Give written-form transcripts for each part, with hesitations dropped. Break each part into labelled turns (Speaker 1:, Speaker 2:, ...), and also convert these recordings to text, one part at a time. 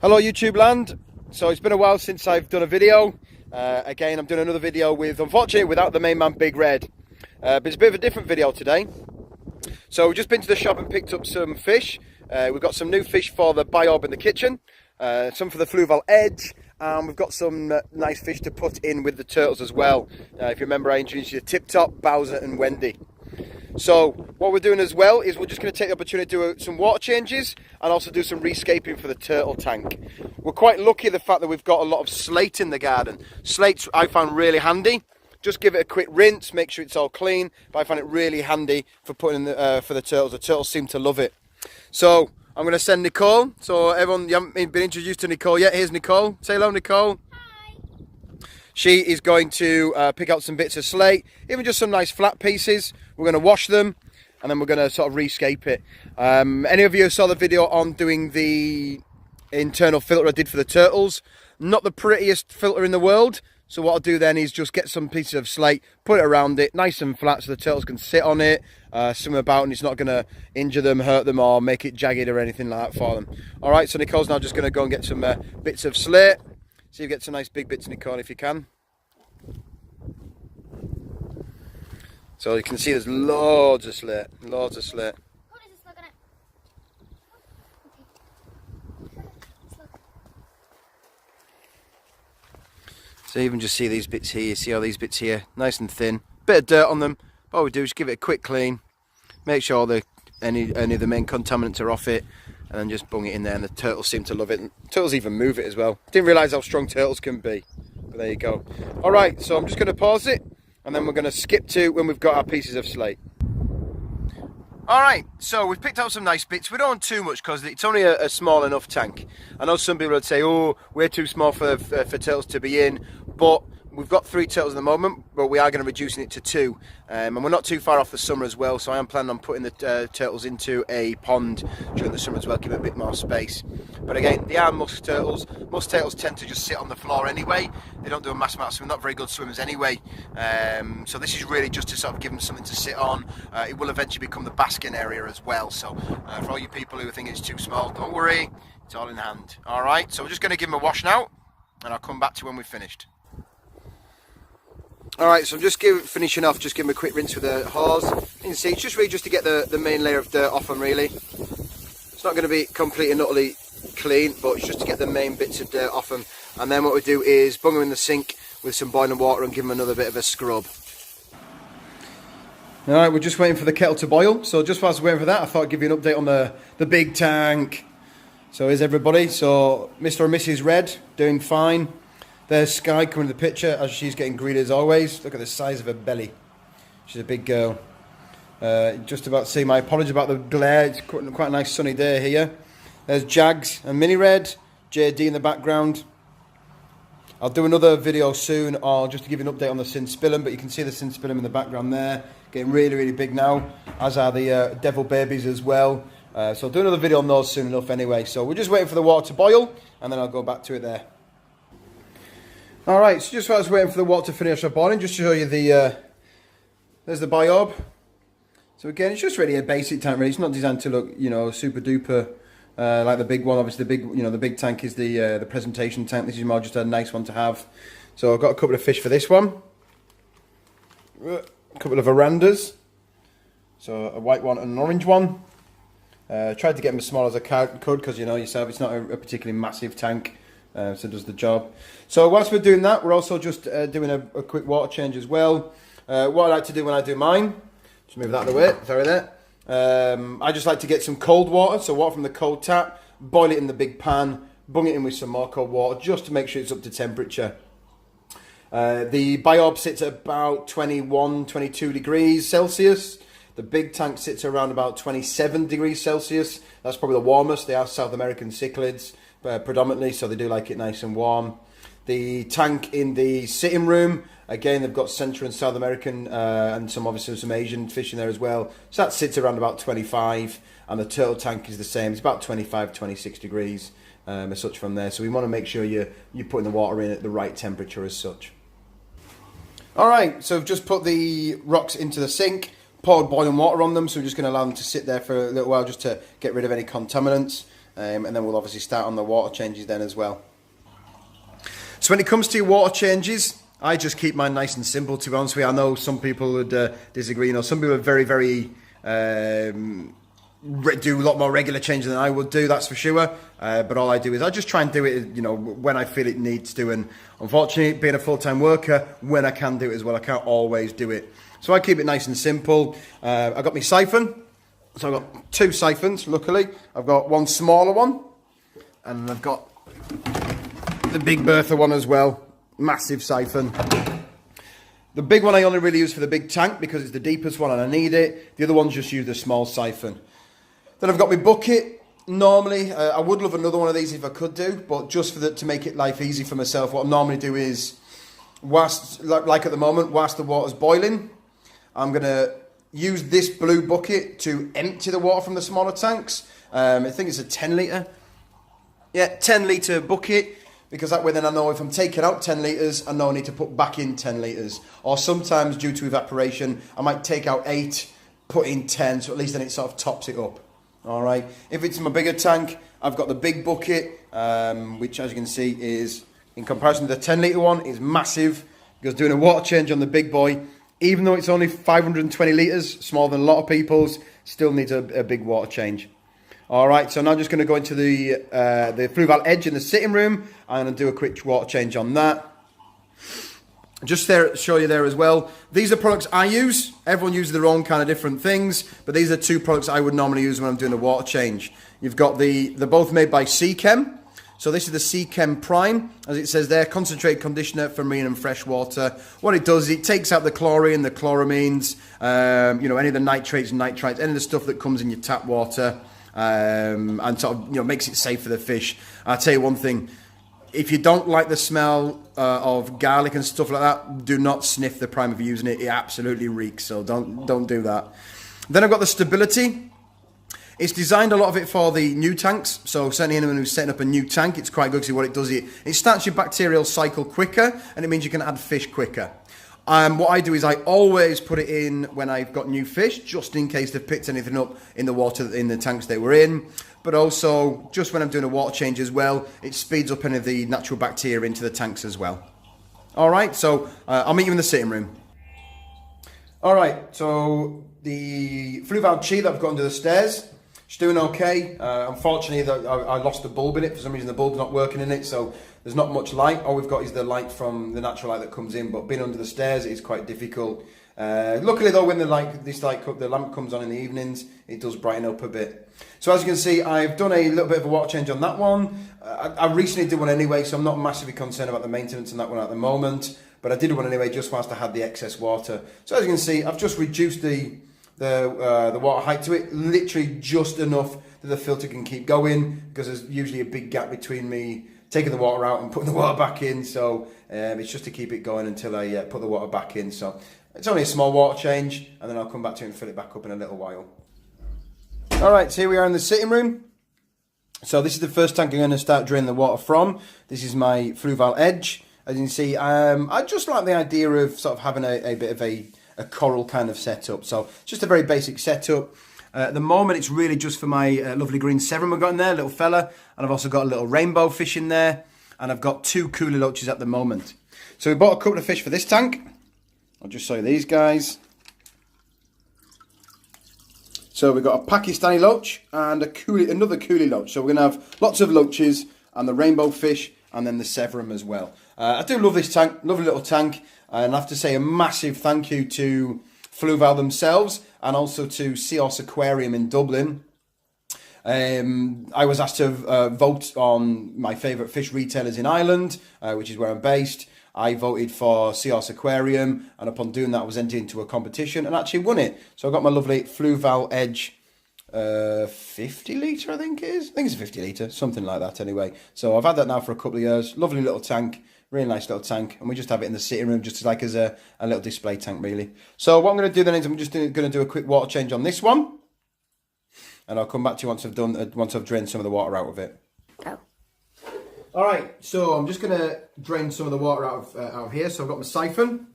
Speaker 1: Hello YouTube land. So it's been a while since I've done a video. Again, I'm doing another video with, unfortunately, without the main man Big Red. But it's a bit of a different video today. So we've just been to the shop and picked up some fish. We've got some new fish for the Biorb in the kitchen, some for the Fluval Edge, and we've got some nice fish to put in with the turtles as well. If you remember, I introduced you to Tip Top, Bowser and Wendy. So what we're doing as well is we're just going to take the opportunity to do some water changes and also do some rescaping for the turtle tank. We're quite lucky the fact that we've got a lot of slate in the garden. Slate I found really handy. Just give it a quick rinse, make sure it's all clean. But I find it really handy for putting in the, for the turtles. The turtles seem to love it. So I'm going to send Nicole. So everyone, you haven't been introduced to Nicole yet. Here's Nicole. Say hello, Nicole.
Speaker 2: Hi.
Speaker 1: She is going to pick out some bits of slate, even just some nice flat pieces. We're going to wash them and then we're going to sort of rescape it. Any of you saw the video on doing the internal filter I did for the turtles? Not the prettiest filter in the world. So what I'll do then is just get some pieces of slate, put it around it, nice and flat, so the turtles can sit on it, swim about, and it's not going to injure them, hurt them, or make it jagged or anything like that for them. All right, so Nicole's now just going to go and get some bits of slate. See if you get some nice big bits, Nicole, if you can. So you can see there's loads of slate, loads of slate. So you even just see these bits here, you see all these bits here, nice and thin. Bit of dirt on them. All we do is give it a quick clean, make sure any of the main contaminants are off it, and then just bung it in there, and the turtles seem to love it. And turtles even move it as well. Didn't realise how strong turtles can be, but there you go. All right, so I'm just going to pause it, and then we're going to skip to when we've got our pieces of slate. All right, so we've picked out some nice bits. We don't want too much because it's only a small enough tank. I know some people would say, oh, we're too small for turtles to be in, but we've got 3 turtles at the moment, but we are going to reducing it to 2. And we're not too far off the summer as well, so I am planning on putting the turtles into a pond during the summer as well, give it a bit more space. But again, they are musk turtles. Musk turtles tend to just sit on the floor anyway. They don't do a massive amount of swimming, not very good swimmers anyway. So this is really just to sort of give them something to sit on. It will eventually become the basking area as well. So for all you people who think it's too small, don't worry, it's all in hand. All right, so we're just going to give them a wash now, and I'll come back to you when we've finished. Alright, so I'm just finishing off, just give them a quick rinse with the hose. You can see, it's just really just to get the main layer of dirt off them really. It's not going to be completely and utterly clean, but it's just to get the main bits of dirt off them. And then what we do is bung them in the sink with some boiling water and give them another bit of a scrub. Alright, we're just waiting for the kettle to boil. So just whilst we're waiting for that, I thought I'd give you an update on the big tank. So here's everybody. So Mr. and Mrs. Red, doing fine. There's Sky coming to the picture as she's getting greeted as always. Look at the size of her belly. She's a big girl. Just about to say my apology about the glare. It's quite a nice sunny day here. There's Jags and Mini Red. JD in the background. I'll do another video soon or just to give you an update on the Sinspillum, but you can see the Sinspillum in the background there. Getting really, really big now, as are the Devil Babies as well. So I'll do another video on those soon enough anyway. So we're just waiting for the water to boil and then I'll go back to it there. Alright, so just while I was waiting for the water to finish up boiling, just to show you there's the Biorb. So again, it's just really a basic tank really. It's not designed to look, you know, super duper like the big one. Obviously the big tank is the presentation tank. This is more just a nice one to have. So I've got a couple of fish for this one. A couple of verandas. So a white one and an orange one. Tried to get them as small as I could because you know yourself, it's not a particularly massive tank. So it does the job. So whilst we're doing that, we're also just doing a quick water change as well. What I like to do when I do mine, just move that out of the way, sorry there. I just like to get some cold water, so water from the cold tap, boil it in the big pan, bung it in with some more cold water, just to make sure it's up to temperature. The Biorb sits at about 21, 22 degrees Celsius. The big tank sits around about 27 degrees Celsius. That's probably the warmest. They are South American cichlids. Predominantly, so they do like it nice and warm. The tank in the sitting room, again, they've got Central and South American and obviously some Asian fish in there as well. So that sits around about 25, and the turtle tank is the same. It's about 25, 26 degrees as such from there. So we want to make sure you're putting the water in at the right temperature as such. All right, so we've just put the rocks into the sink, poured boiling water on them. So we're just going to allow them to sit there for a little while just to get rid of any contaminants. and then we'll obviously start on the water changes then as well. So when it comes to your water changes, I just keep mine nice and simple, to be honest with you. I know some people would disagree. You know, some people are very, very do a lot more regular changes than I would do, that's for sure. But all I do is I just try and do it, you know, when I feel it needs to. And unfortunately, being a full-time worker, when I can do it as well, I can't always do it. So I keep it nice and simple. I got my siphon. So I've got 2 siphons, luckily. I've got one smaller one, and I've got the Big Bertha one as well. Massive siphon. The big one I only really use for the big tank because it's the deepest one and I need it. The other ones just use the small siphon. Then I've got my bucket. Normally, I would love another one of these if I could do, but just to make it life easy for myself, what I normally do is, whilst, like at the moment, whilst the water's boiling, I'm going to use this blue bucket to empty the water from the smaller tanks. I think it's a 10 litre. Yeah, 10 litre bucket. Because that way then I know if I'm taking out 10 litres, I know I need to put back in 10 litres. Or sometimes due to evaporation, I might take out 8, put in 10, so at least then it sort of tops it up. All right. If it's my bigger tank, I've got the big bucket, which as you can see is, in comparison to the 10 litre one, is massive. Because doing a water change on the big boy, even though it's only 520 litres, smaller than a lot of people's, still needs a big water change. All right, so now I'm just going to go into the Fluval Edge in the sitting room. I'm going to do a quick water change on that. Just there, show you there as well. These are products I use. Everyone uses their own kind of different things, but these are 2 products I would normally use when I'm doing a water change. You've got they're both made by Seachem. So this is the Seachem Prime, as it says there, concentrated conditioner for marine and fresh water. What it does is it takes out the chlorine, the chloramines, you know, any of the nitrates and nitrites, any of the stuff that comes in your tap water. And sort of, you know, makes it safe for the fish. I'll tell you one thing, if you don't like the smell of garlic and stuff like that, do not sniff the Prime if you're using it. It absolutely reeks, so don't do that. Then I've got the Stability. It's designed, a lot of it, for the new tanks, so certainly anyone who's setting up a new tank, it's quite good because what it does, it starts your bacterial cycle quicker, and it means you can add fish quicker. What I do is I always put it in when I've got new fish, just in case they've picked anything up in the water, in the tanks they were in. But also, just when I'm doing a water change as well, it speeds up any of the natural bacteria into the tanks as well. All right, so I'll meet you in the sitting room. All right, so the Fluval Chi that I've got under the stairs, she's doing okay. Unfortunately, I lost the bulb in it. For some reason, the bulb's not working in it, so there's not much light. All we've got is the light from the natural light that comes in, but being under the stairs is quite difficult. Luckily though, when the lamp comes on in the evenings, it does brighten up a bit. So as you can see, I've done a little bit of a water change on that one. I recently did one anyway, so I'm not massively concerned about the maintenance on that one at the moment, but I did one anyway just whilst I had the excess water. So as you can see, I've just reduced the water height to it, literally just enough that the filter can keep going, because there's usually a big gap between me taking the water out and putting the water back in, so it's just to keep it going until I put the water back in. So it's only a small water change, and then I'll come back to it and fill it back up in a little while. Alright, so here we are in the sitting room. So this is the first tank I'm going to start draining the water from. This is my Fluval Edge. As you can see, I just like the idea of sort of having a bit of a coral kind of setup. So it's just a very basic setup. At the moment, it's really just for my lovely green Severum I've got in there, little fella. And I've also got a little rainbow fish in there. And I've got 2 coolie loaches at the moment. So we bought a couple of fish for this tank. I'll just show you these guys. So we've got a Pakistani loach and another coolie loach. So we're going to have lots of loaches and the rainbow fish and then the Severum as well. I do love this tank, lovely little tank. And I have to say a massive thank you to Fluval themselves and also to Seahorse Aquarium in Dublin. I was asked to vote on my favourite fish retailers in Ireland, which is where I'm based. I voted for Seahorse Aquarium, and upon doing that I was entered into a competition and actually won it. So I got my lovely Fluval Edge 50 litre, I think it is. I think it's a 50 litre, something like that anyway. So I've had that now for a couple of years. Lovely little tank, really nice little tank, and we just have it in the sitting room just like as a little display tank really. So what I'm going to do then is I'm just going to do a quick water change on this one, and I'll come back to you once I've drained some of the water out of it.
Speaker 2: Oh.
Speaker 1: All right, so I'm just going to drain some of the water out of here. So I've got my siphon.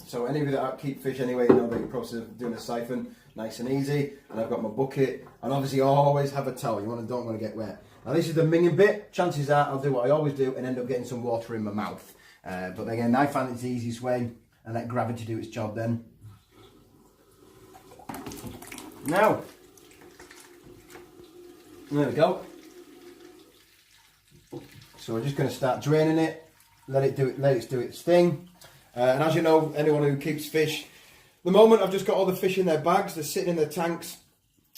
Speaker 1: So any of you that keep fish anyway, you know the process of doing a siphon. nice and easy. And I've got my bucket, and obviously I always have a towel. Don't want to get wet. Now this is the minging bit. Chances are I'll do what I always do and end up getting some water in my mouth. But again, I find it's the easiest way, and let gravity do its job then. Now, there we go. So we're just going to start draining it, let it do its thing. And as you know, anyone who keeps fish, the moment I've just got all the fish in their bags, they're sitting in their tanks,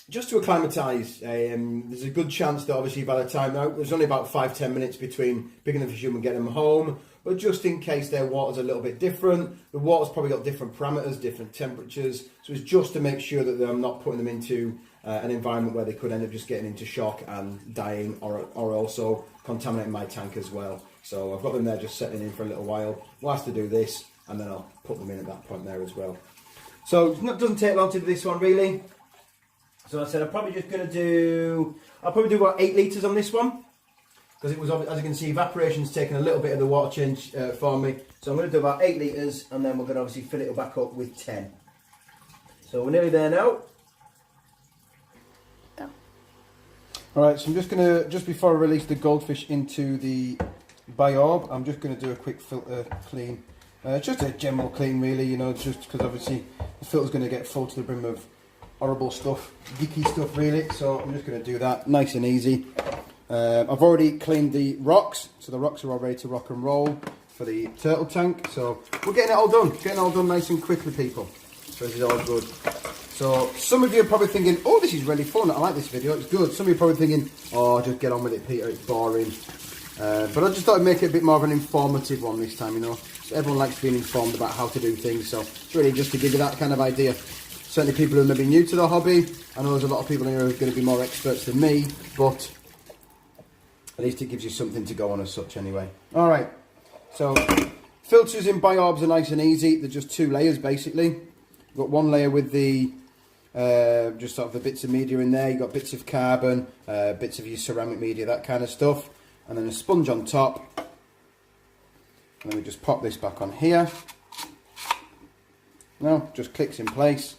Speaker 1: just to acclimatise. There's a good chance that obviously by the time, now there's only about 5-10 minutes between picking the fish up and getting them home, but just in case their water's a little bit different, the water's probably got different parameters, different temperatures, so it's just to make sure that I'm not putting them into an environment where they could end up just getting into shock and dying, or also contaminating my tank as well. So I've got them there just setting in for a little while whilst I do this, and then I'll put them in at that point there as well. So it doesn't take long to do this one really. So I said I'll probably do about 8 litres on this one, because it was, as you can see, evaporation's taken a little bit of the water change for me. So I'm going to do about 8 litres, and then we're going to obviously fill it back up with 10. So we're nearly there now.
Speaker 2: Go.
Speaker 1: Alright, so I'm just going to, just before I release the goldfish into the biorb, I'm just going to do a quick filter clean. Just a general clean really, you know, just because obviously the filter's going to get full to the brim of horrible stuff, geeky stuff really, so I'm just going to do that nice and easy. I've already cleaned the rocks, so the rocks are all ready to rock and roll for the turtle tank, so we're getting it all done nice and quickly, people. So this is all good. So some of you are probably thinking, oh, this is really fun, I like this video, it's good. Some of you are probably thinking, oh, just get on with it, Peter, it's boring. But I just thought I'd make it a bit more of an informative one this time, you know. So everyone likes being informed about how to do things, so it's really just to give you that kind of idea. Certainly people who are maybe new to the hobby, I know there's a lot of people here who are going to be more experts than me, but at least it gives you something to go on as such anyway. Alright, so filters in biorbs are nice and easy. They're just 2 layers basically. You've got one layer with the just sort of the bits of media in there. You've got bits of carbon, bits of your ceramic media, that kind of stuff. And then a sponge on top. And then we just pop this back on here. No, just clicks in place.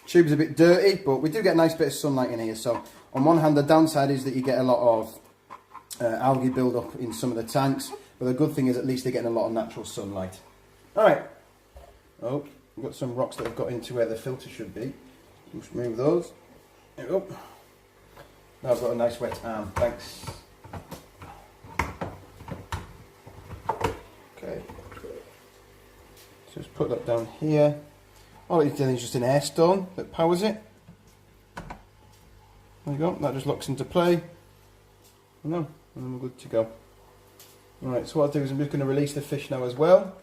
Speaker 1: Tube's a bit dirty, but we do get a nice bit of sunlight in here. So on one hand, the downside is that you get a lot of algae build up in some of the tanks, but the good thing is at least they're getting a lot of natural sunlight. Alright, oh, we've got some rocks that have got into where the filter should be. Just remove those. There we go. Now I've got a nice wet arm, thanks. Okay, so just put that down here. All it's doing is just an air stone that powers it. There you go, that just locks into play. And we're good to go. Alright, so what I'll do is I'm just going to release the fish now as well.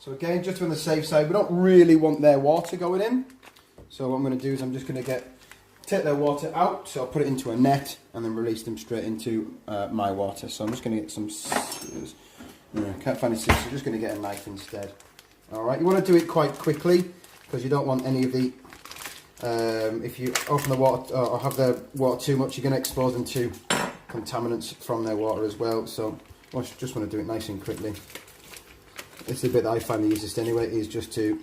Speaker 1: So again, just on the safe side, we don't really want their water going in. So what I'm going to do is I'm just going to take their water out, so I'll put it into a net and then release them straight into my water. So I'm just going to get some scissors. Can't find a scissors, so I'm just going to get a knife instead. Alright, you want to do it quite quickly because you don't want any of the, if you open the water or have their water too much, you're going to expose them to contaminants from their water as well. So I just want to do it nice and quickly. This is the bit that I find the easiest anyway, is just to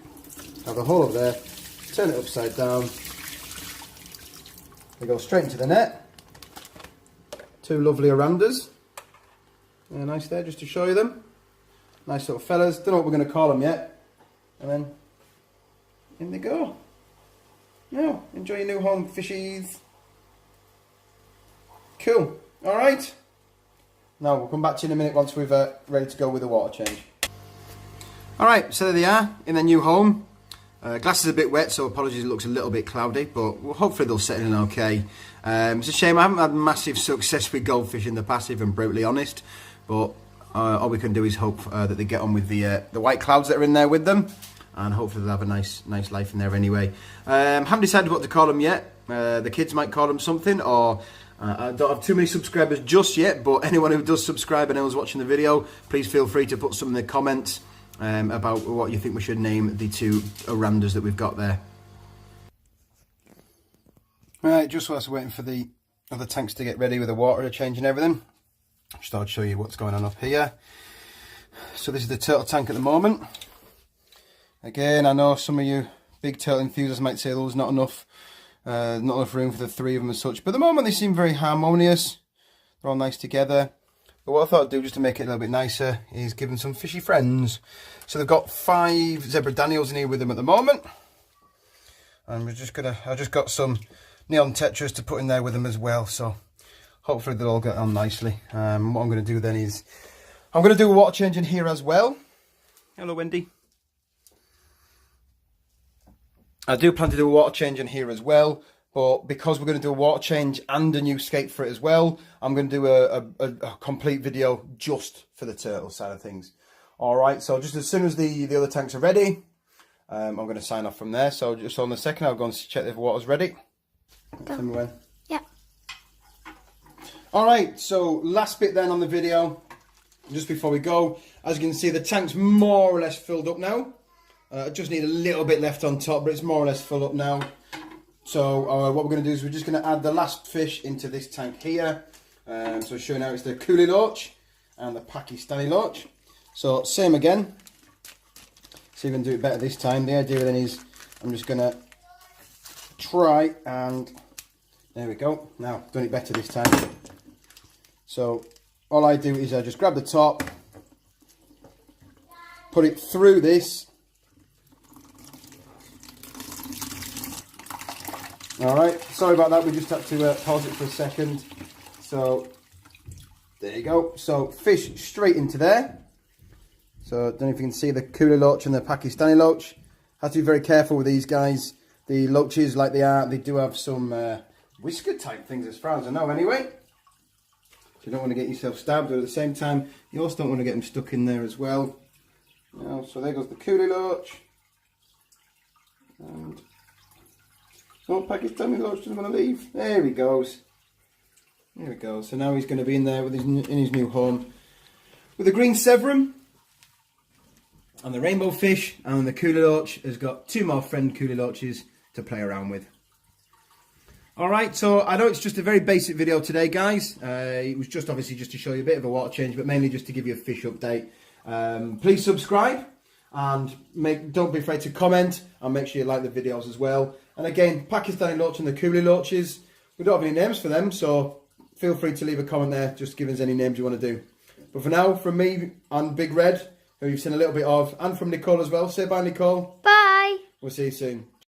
Speaker 1: have the hole over there, turn it upside down, they go straight into the net. 2 lovely orandas. Yeah, nice there, just to show you them. Nice little fellas, don't know what we're going to call them yet. And then in they go. Now, enjoy your new home, fishies. Cool. Alright. Now, we'll come back to you in a minute once we've ready to go with the water change. Alright, so there they are, in their new home. Glass is a bit wet, so apologies, it looks a little bit cloudy, but hopefully they'll settle in okay. It's a shame I haven't had massive success with goldfish in the past, if I'm brutally honest. But all we can do is hope that they get on with the white clouds that are in there with them, and hopefully they'll have a nice life in there anyway. Haven't decided what to call them yet. The kids might call them something, or I don't have too many subscribers just yet, but anyone who does subscribe and who's watching the video, please feel free to put some in the comments about what you think we should name the 2 orandas that we've got there. Right, just whilst we're waiting for the other tanks to get ready with the water change and everything, just thought I'd show you what's going on up here. So this is the turtle tank at the moment. Again, I know some of you big turtle enthusiasts might say there's not enough room for the three of them as such. But at the moment they seem very harmonious. They're all nice together. But what I thought I'd do just to make it a little bit nicer is give them some fishy friends. So they've got 5 Zebra Daniels in here with them at the moment. And I just got some neon tetras to put in there with them as well. So hopefully they'll all get on nicely. What I'm going to do then is I'm going to do a water change in here as well. Hello, Wendy. I do plan to do a water change in here as well, but because we're going to do a water change and a new skate for it as well, I'm going to do a complete video just for the turtle side of things. All right, so just as soon as the other tanks are ready, I'm going to sign off from there. So just on the second, I'll go and check if the water's ready. Tell me when.
Speaker 2: Yeah.
Speaker 1: All right, so last bit then on the video, just before we go, as you can see, the tank's more or less filled up now. I just need a little bit left on top, but it's more or less full up now. So what we're going to do is we're just going to add the last fish into this tank here. So showing how it's the Coolie Loach and the Pakistani Loach. So same again. See if we can do it better this time. The idea then is I'm just going to try and there we go. Now done it better this time. So all I do is I just grab the top, put it through this. Alright, sorry about that, we just had to pause it for a second. So, there you go. So, fish straight into there. So, I don't know if you can see the Coolie Loach and the Pakistani Loach. Have to be very careful with these guys. The loaches, like they are, they do have some whisker type things as far as I know anyway. So you don't want to get yourself stabbed, but at the same time, you also don't want to get them stuck in there as well. Now, so there goes the Coolie Loach. And so Pakistani Loach doesn't want to leave. There he goes. There we go. So now he's going to be in there with in his new home with the green Severum and the rainbow fish, and the Coolie Loach has got 2 more friend Coolie Loaches to play around with. Alright, so I know it's just a very basic video today, guys. It was just obviously just to show you a bit of a water change, but mainly just to give you a fish update. Please subscribe and don't be afraid to comment, and make sure you like the videos as well. And again, Pakistani Loach and the Coolie Loaches, we don't have any names for them, so feel free to leave a comment there, just give us any names you want to do. But for now, from me and Big Red, who you've seen a little bit of, and from Nicole as well, say bye, Nicole.
Speaker 2: Bye.
Speaker 1: We'll see you soon.